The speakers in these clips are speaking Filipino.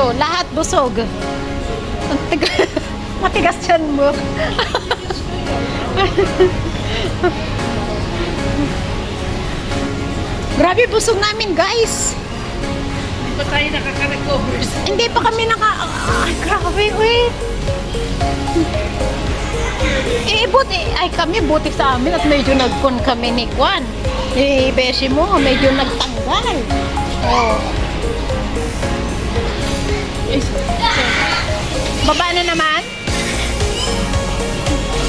video, lahat busog. Matigas yan mo. Grabe, busog namin, guys. Hindi pa tayo nakaka-recover. Hindi pa kami Ay, grabe, wait. Kami buti sa amin at medyo nagkon kami ni Juan. Beshi mo, medyo nagtanggal. Oh. Baba na naman.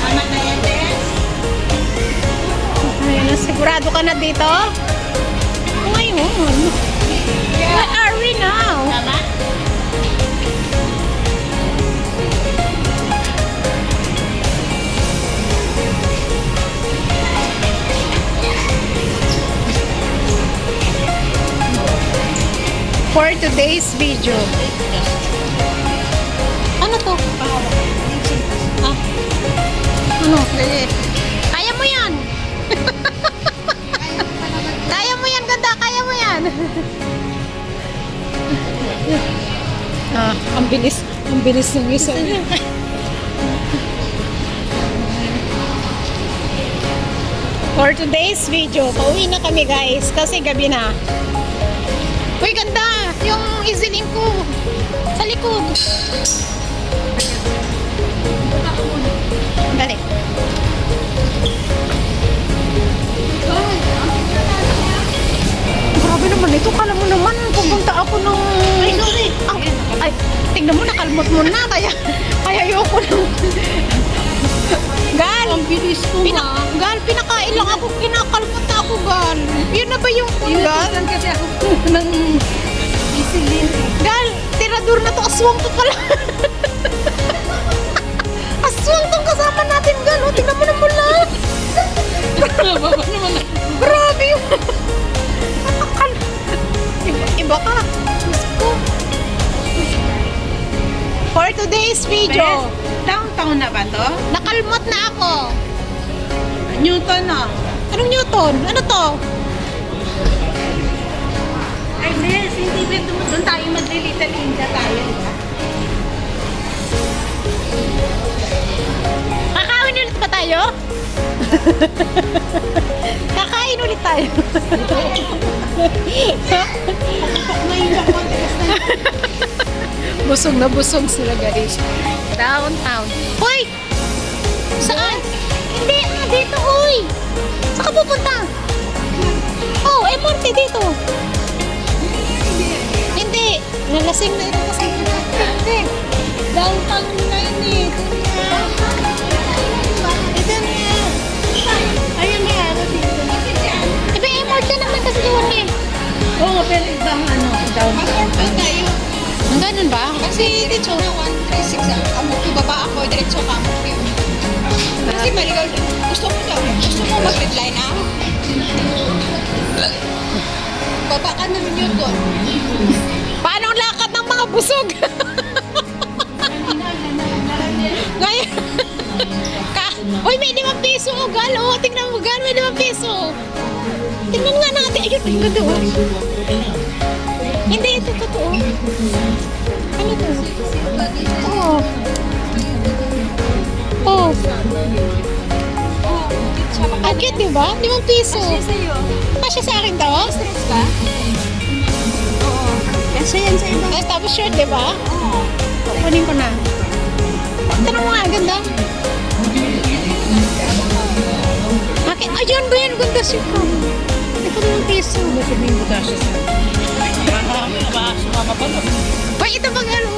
Tama na yan, Bes. Ayun, sigurado ka na dito? Ngayon. Where are we now? Tama? For today's video. Ano to? Ah. Ano? Kaya mo yan. Kaya mo yan, ganda. Kaya mo yan. Ang bilis. Ang bilis ng isa. For today's video, pauwi na kami, guys. Kasi gabi na. Uy, ganda! Yung isiling ko sa likod. Dali. Grabe naman ito. Kala mo naman, pupunta ako ng... Ay, tignan mo, nakalmot mo na. Kaya ayoko nang... Gal! Ang bilis ko, Gal, pinakain lang ako. Kinakalmot na ako, Gal. Yun na ba yung Gal? Inutusan kasi ako ng isilin. Gal, tirador na to. Aswang to pala. Aswang tong kasama natin, Gal. O, tingnan mo na mula. Baba naman. Grabe yung... Iba ka. Diyos ko. For today's video, Bes, downtown na ba to? nakalmot na ako. Newton, no? Anong Newton? Ano to? Ay, Bes, hindi ba doon tayo maglilita linda tayo, di ba? Kakain ulit pa tayo? Kakain ulit tayo. Busog na busog sila, guys. Downtown. Hoy! Saan? Hindi, dito, hoy! Saan ka pupunta? Oh, MRT dito. Hindi. Nalasing na ito kasi. Hindi. Downtown na yun eh. Ito na. Ayun nga, ano dito? Iba MRT naman kasi doon eh. Oo, pero ibang ano, downtown. tayo. Ang ganun ba? Kasi dito na 136 ang ibaba ako, diretso ka mo yun. Kasi maligaw, gusto mo mag-redline ah? Baba ka na yun doon. Paano ang lakad ng mga busog? Ngayon. Uy, may 5 piso. Oh, Gal. Oh, tingnan mo, Gal. May 5 piso. Tingnan nga natin. Ayun, tingnan doon. Hindi, ito totoo. Ano to? Oh. Oh. Ang cute, diba? 5 piso. Sa'yo. Kasya sa akin to? Stress ka? Oo. Kasi yan sa iba. Tapos shirt, diba? Oo. Kunin ko na. Tanong mo nga, ang ganda. Akin, ayun ba yan? Ganda siya ko. Ito na yung piso. Sabihin mo kasi sa... Sumama pa na. Uy, ito bang ano?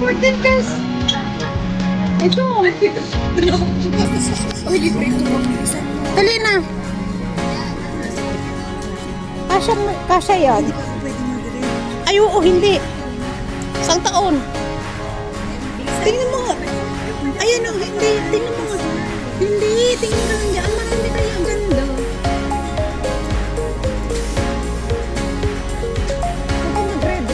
14 plus. Ito. Uy, libre ito. Dali na. Kasya yan. Ay, oo, hindi. Isang taon. Tingnan mo nga. Ayan o, hindi. Tingnan mo nga. Hindi, tingnan mo lang dyan. Marami kaya ang ganda. Huwag kang mag-red.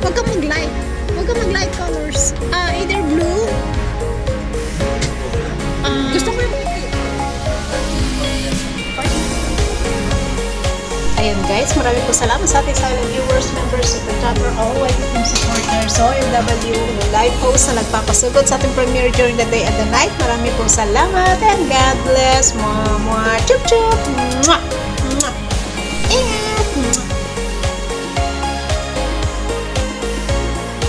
Huwag kang mag-light. Huwag kang mag-light colors. Either blue. Gusto ko yung Ayan guys, maraming po salamat sa ating silent viewers, members, super chatter, all white team supporters, OFW, live host na nagpapasugod sa ating premiere during the day and the night. Maraming po salamat and God bless. Mwah, mwah, chup chup. Mwah.